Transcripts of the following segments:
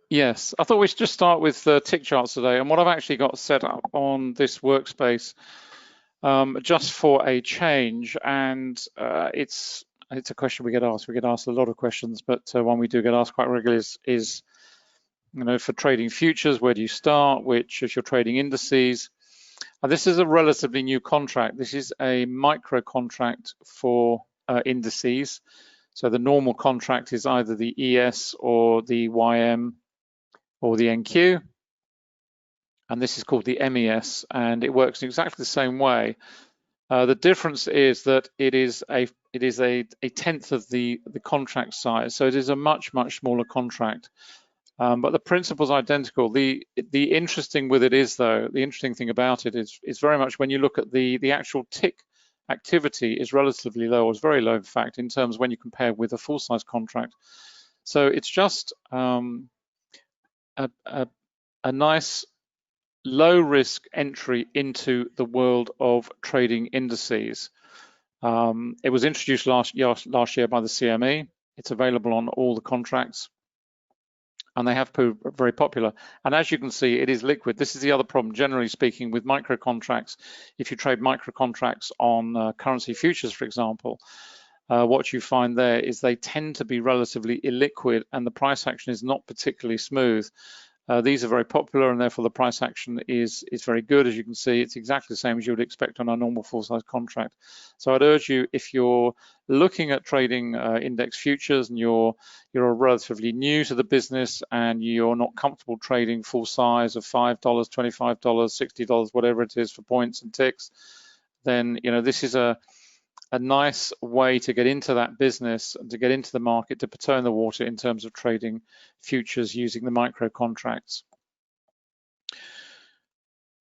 Yes, I thought we should just start with the tick charts today. And what I've actually got set up on this workspace, just for a change, and it's a question we get asked. We get asked a lot of questions, but one we do get asked quite regularly is for trading futures, where do you start? Which, if you're trading indices, and this is a relatively new contract. This is a micro contract for indices. So the normal contract is either the ES or the YM or the NQ, and this is called the MES, and it works in exactly the same way. The difference is that it is a tenth of the contract size, so it is a much smaller contract. But the principle's identical. The interesting with it is, though, the interesting thing about it is very much when you look at the actual tick activity is relatively low, or is very low, in fact, in terms when you compare with a full-size contract. So it's just a nice low-risk entry into the world of trading indices. It was introduced last year by the CME. It's available on all the contracts, and they have proved very popular. And as you can see, it is liquid. This is the other problem, generally speaking, with micro contracts. If you trade micro contracts on currency futures, for example, what you find there is they tend to be relatively illiquid, and the price action is not particularly smooth. These are very popular, and therefore the price action is very good. As you can see, it's exactly the same as you would expect on a normal full-size contract. So I'd urge you, if you're looking at trading index futures and you're relatively new to the business and you're not comfortable trading full size of $5, $25, $60, whatever it is for points and ticks, then this is a nice way to get into that business and to get into the market, to turn the water in terms of trading futures using the micro contracts.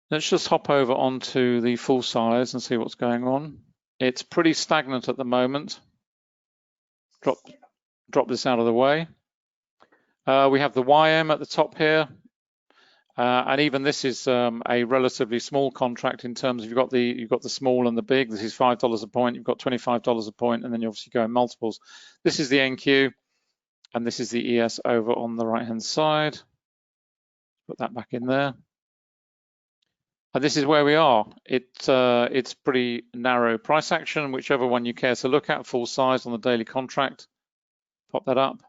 Let's just hop over onto the full size and see what's going on. It's pretty stagnant at the moment. Drop this out of the way. We have the YM at the top here. And even this is a relatively small contract in terms of you've got the small and the big. This is $5 a point. You've got $25 a point, and then you obviously go in multiples. This is the NQ, and this is the ES over on the right-hand side. Put that back in there. And this is where we are. It's pretty narrow price action, whichever one you care to look at. Full size on the daily contract. Pop that up.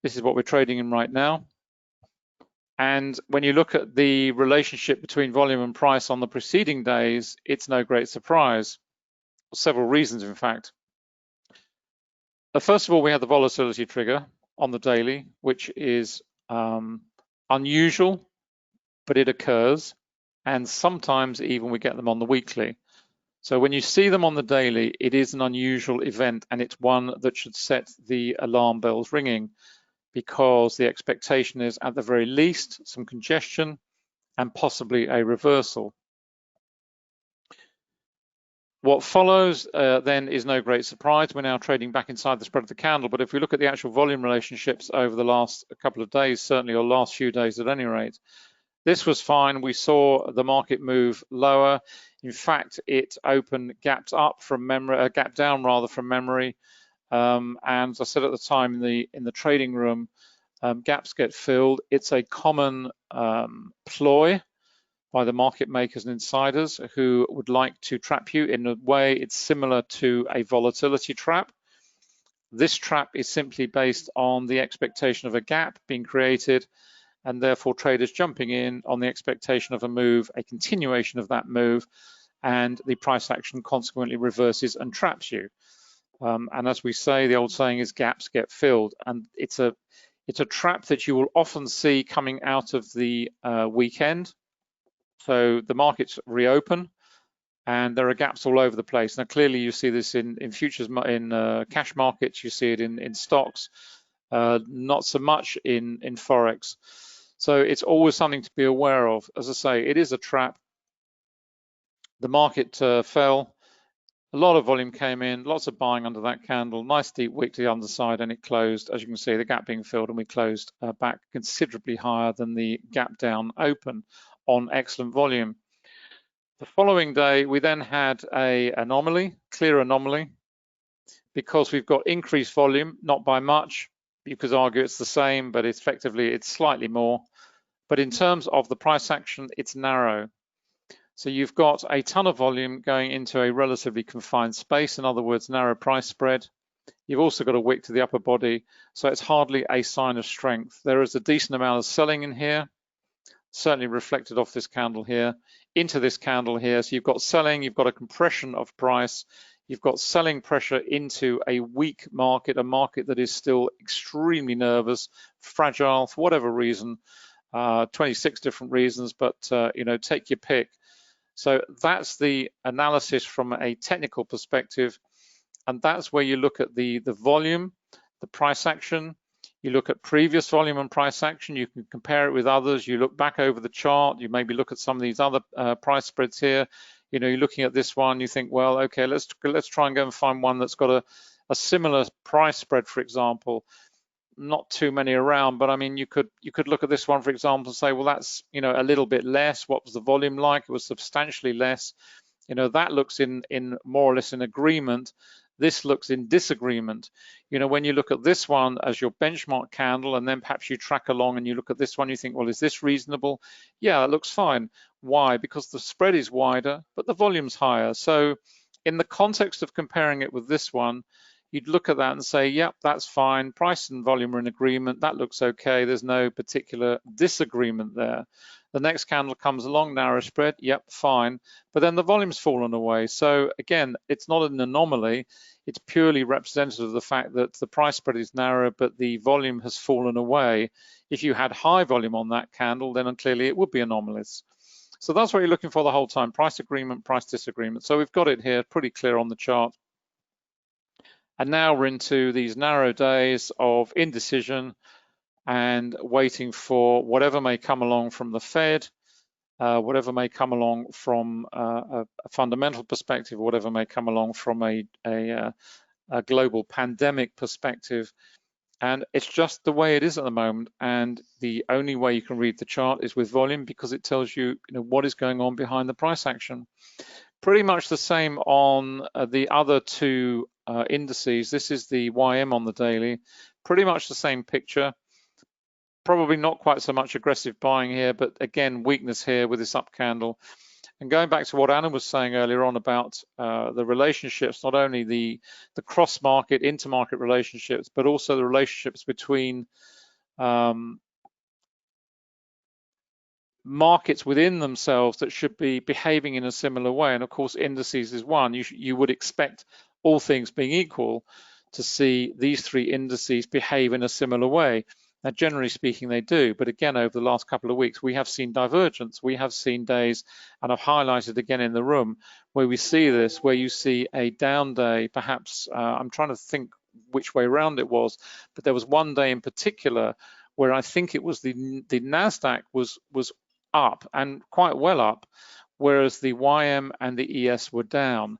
This is what we're trading in right now. And when you look at the relationship between volume and price on the preceding days, it's no great surprise. Several reasons, in fact. First of all, we had the volatility trigger on the daily, which is unusual, but it occurs. And sometimes even we get them on the weekly. So when you see them on the daily, it is an unusual event, and it's one that should set the alarm bells ringing, because the expectation is, at the very least, some congestion and possibly a reversal. What follows then is no great surprise. We're now trading back inside the spread of the candle, but if we look at the actual volume relationships over the last couple of days, certainly, or last few days at any rate, this was fine. We saw the market move lower. In fact, it opened gapped up from memory, gap down rather from memory. And as I said at the time in the trading room, gaps get filled. It's a common ploy by the market makers and insiders who would like to trap you. In a way, it's similar to a volatility trap. This trap is simply based on the expectation of a gap being created, and therefore traders jumping in on the expectation of a move, a continuation of that move, and the price action consequently reverses and traps you. And as we say, the old saying is gaps get filled, and it's a trap that you will often see coming out of the weekend. So the markets reopen, and there are gaps all over the place. Now, clearly, you see this in futures, in cash markets. You see it in stocks, not so much in forex. So it's always something to be aware of. As I say, it is a trap. The market fell. A lot of volume came in, lots of buying under that candle, nice deep wick to the underside, and it closed, as you can see, the gap being filled, and we closed back considerably higher than the gap down open on excellent volume. The following day, we then had a anomaly, clear anomaly, because we've got increased volume, not by much, You could argue it's the same, but effectively it's slightly more. But in terms of the price action, it's narrow. So you've got a ton of volume going into a relatively confined space, in other words, narrow price spread. You've also got a wick to the upper body, so it's hardly a sign of strength. There is a decent amount of selling in here, certainly reflected off this candle here, into this candle here. So you've got selling, you've got a compression of price, you've got selling pressure into a weak market, a market that is still extremely nervous, fragile for whatever reason, 26 different reasons, but take your pick. So that's the analysis from a technical perspective, and that's where you look at the volume, the price action. You look at previous volume and price action. You can compare it with others. You look back over the chart. You maybe look at some of these other price spreads here. You're looking at this one. You think, well, okay, let's try and go and find one that's got a similar price spread, for example. Not too many around, but I mean, you could look at this one, for example, and say, well, that's a little bit less. What was the volume like? It was substantially less. That looks in more or less in agreement. This looks in disagreement. When you look at this one as your benchmark candle, and then perhaps you track along and you look at this one, you think, well, is this reasonable? Yeah, it looks fine. Why? Because the spread is wider, but the volume's higher. So in the context of comparing it with this one, you'd look at that and say, yep, that's fine. Price and volume are in agreement. That looks okay. There's no particular disagreement there. The next candle comes along, narrow spread. Yep, fine. But then the volume's fallen away. So again, it's not an anomaly. It's purely representative of the fact that the price spread is narrow, but the volume has fallen away. If you had high volume on that candle, then clearly it would be anomalous. So that's what you're looking for the whole time: price agreement, price disagreement. So we've got it here pretty clear on the chart. And now we're into these narrow days of indecision and waiting for whatever may come along from the Fed, whatever may come along from a fundamental perspective, whatever may come along from a global pandemic perspective. And it's just the way it is at the moment. And the only way you can read the chart is with volume, because it tells you, what is going on behind the price action. Pretty much the same on the other two indices. This is the YM on the daily. Pretty much the same picture. Probably not quite so much aggressive buying here, but again, weakness here with this up candle. And going back to what Anna was saying earlier on about the relationships, not only the cross-market, inter-market relationships, but also the relationships between markets within themselves that should be behaving in a similar way. And of course, indices is one. You would expect, all things being equal, to see these three indices behave in a similar way. Now, generally speaking, they do. But again, over the last couple of weeks, we have seen divergence. We have seen days, and I've highlighted again in the room, where we see this, where you see a down day, perhaps, I'm trying to think which way around it was, but there was one day in particular where I think it was the NASDAQ was up, and quite well up, whereas the YM and the ES were down.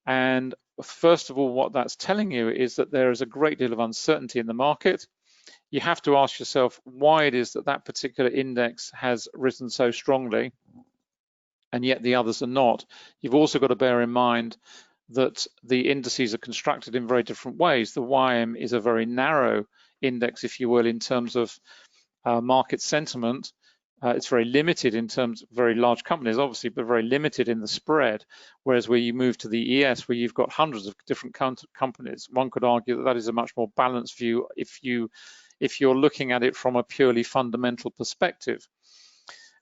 And first of all, what that's telling you is that there is a great deal of uncertainty in the market. You have to ask yourself why it is that that particular index has risen so strongly, and yet the others are not. You've also got to bear in mind that the indices are constructed in very different ways. The YM is a very narrow index, if you will, in terms of market sentiment. It's very limited in terms of very large companies, obviously, but very limited in the spread. Whereas where you move to the ES, where you've got hundreds of different companies, one could argue that that is a much more balanced view if you're looking at it from a purely fundamental perspective.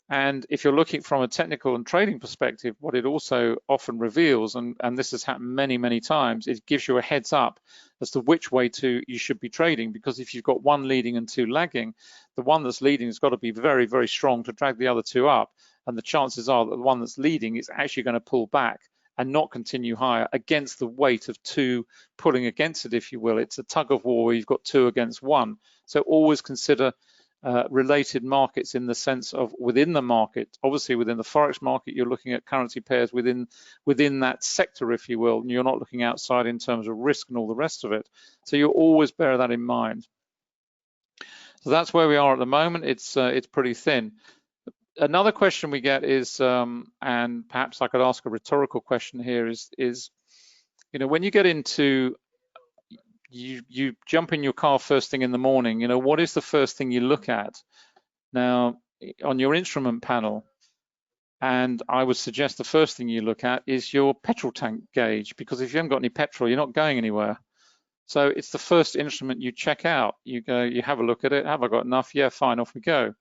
And if you're looking from a technical and trading perspective, what it also often reveals, and this has happened many, many times, it gives you a heads up as to which way you should be trading. Because if you've got one leading and two lagging, the one that's leading has got to be very, very strong to drag the other two up. And the chances are that the one that's leading is actually going to pull back and not continue higher against the weight of two pulling against it, if you will. It's a tug of war where you've got two against one. So always consider related markets in the sense of within the market. Obviously, within the Forex market, you're looking at currency pairs within that sector, if you will, and you're not looking outside in terms of risk and all the rest of it. So you always bear that in mind. So that's where we are at the moment. It's pretty thin. Another question we get is, and perhaps I could ask a rhetorical question here, is when you get into you jump in your car first thing in the morning, you know, what is the first thing you look at? Now, on your instrument panel, and I would suggest the first thing you look at is your petrol tank gauge, because if you haven't got any petrol, you're not going anywhere. So it's the first instrument you check out. You go, you have a look at it. Have I got enough? Yeah, fine, off we go.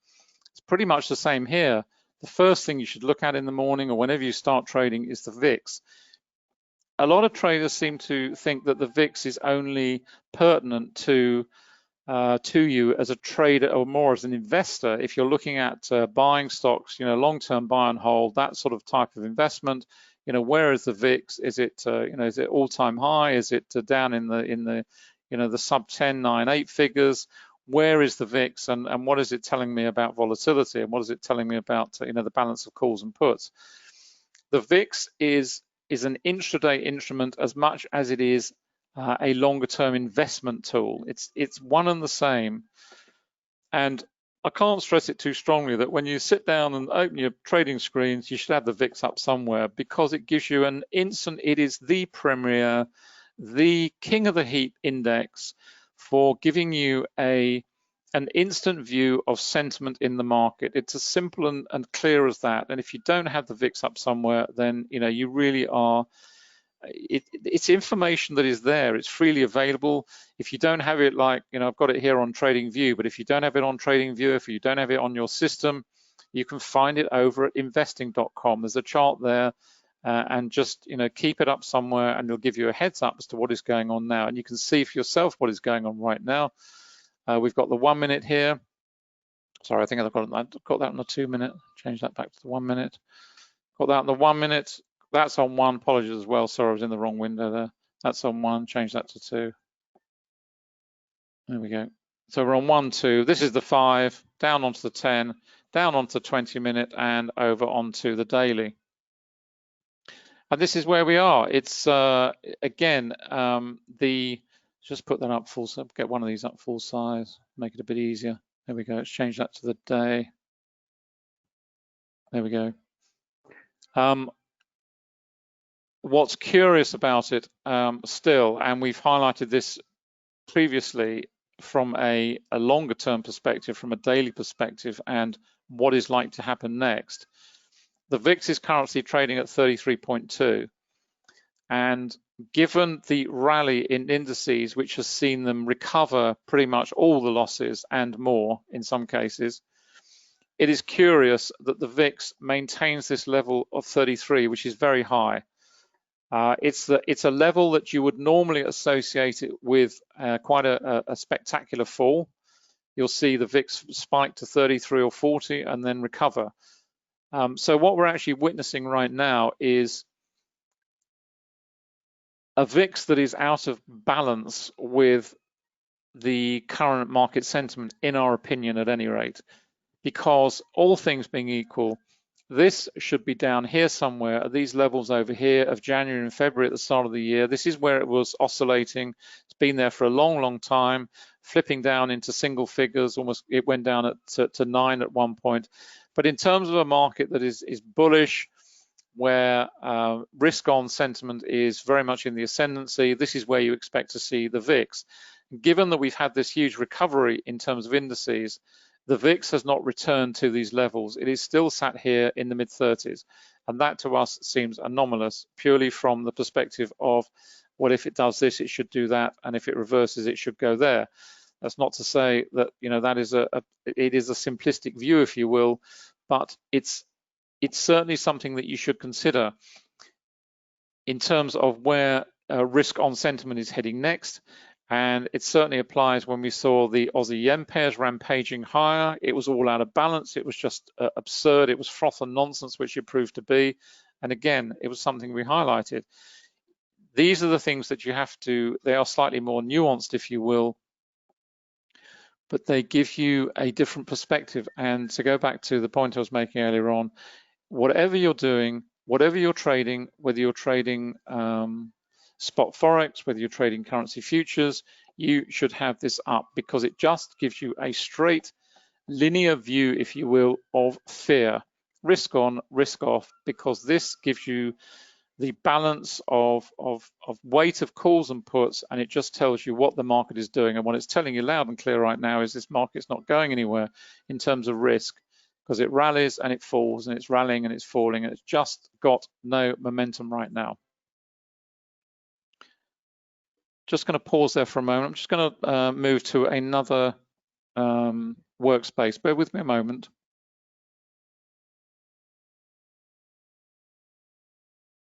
It's pretty much the same here. The first thing you should look at in the morning or whenever you start trading is the VIX. A lot of traders seem to think that the VIX is only pertinent to you as a trader or more as an investor. If you're looking at buying stocks, you know, long-term buy and hold, that sort of type of investment, you know, where is the VIX? Is it, you know, is it all-time high? Is it down in the, you know, the sub 10, 9, 8 figures? Where is the VIX, and what is it telling me about volatility, and what is it telling me about, you know, the balance of calls and puts? The VIX is an intraday instrument as much as it is a longer term investment tool. It's one and the same. And I can't stress it too strongly that when you sit down and open your trading screens, you should have the VIX up somewhere, because it gives you an instant, it is the premier, the king of the heap index for giving you an instant view of sentiment in the market. It's as simple and clear as that. And if you don't have the VIX up somewhere, then, you know, you really are, it's information that is there. It's freely available. If you don't have it, like, you know, I've got it here on TradingView, but if you don't have it on TradingView, if you don't have it on your system, you can find it over at investing.com. There's a chart there, and just, you know, keep it up somewhere and it'll give you a heads up as to what is going on now. And you can see for yourself what is going on right now. We've got the 1 minute here. Sorry, I think I've got that on the 2 minute. Change that back to the 1 minute. Got that on the 1 minute. That's on 1. Apologies as well. Sorry, I was in the wrong window there. That's on 1. Change that to 2. There we go. So we're on 1, 2. This is the 5. Down onto the 10. Down onto the 20 minute and over onto the daily. And this is where we are. It's again just put that up full size. Get one of these up full size. Make it a bit easier. There we go. Let's change that to the day. There we go. What's curious about it still, and we've highlighted this previously from a longer term perspective, from a daily perspective, and what is like to happen next. The VIX is currently trading at 33.2, and given the rally in indices, which has seen them recover pretty much all the losses and more in some cases, it is curious that the VIX maintains this level of 33, which is very high. It's a level that you would normally associate it with quite a spectacular fall. You'll see the VIX spike to 33 or 40 and then recover. So what we're actually witnessing right now is a VIX that is out of balance with the current market sentiment, in our opinion, at any rate, because all things being equal, this should be down here somewhere at these levels over here of January and February at the start of the year. This is where it was oscillating. It's been there for a long, long time, flipping down into single figures. Almost, it went down to 9 at one point. But in terms of a market that is bullish, where risk-on sentiment is very much in the ascendancy, this is where you expect to see the VIX. Given that we've had this huge recovery in terms of indices, the VIX has not returned to these levels. It is still sat here in the mid-30s. And that to us seems anomalous, purely from the perspective of, well, if it does this, it should do that. And if it reverses, it should go there. That's not to say that, you know, that is it is a simplistic view, if you will, but it's certainly something that you should consider in terms of where risk on sentiment is heading next. And it certainly applies when we saw the Aussie yen pairs rampaging higher. It was all out of balance. It was just absurd. It was froth and nonsense, which it proved to be. And again, it was something we highlighted. These are the things that you have to, they are slightly more nuanced, if you will, but they give you a different perspective. And to go back to the point I was making earlier on, whatever you're doing, whatever you're trading, whether you're trading spot Forex, whether you're trading currency futures, you should have this up, because it just gives you a straight linear view, if you will, of fear. Risk on, risk off, because this gives you the balance of weight of calls and puts, and it just tells you what the market is doing. And what it's telling you loud and clear right now is this market's not going anywhere in terms of risk, because it rallies and it falls, and it's rallying and it's falling, and it's just got no momentum right now. Just going to pause there for a moment. I'm just going to move to another workspace. Bear with me a moment.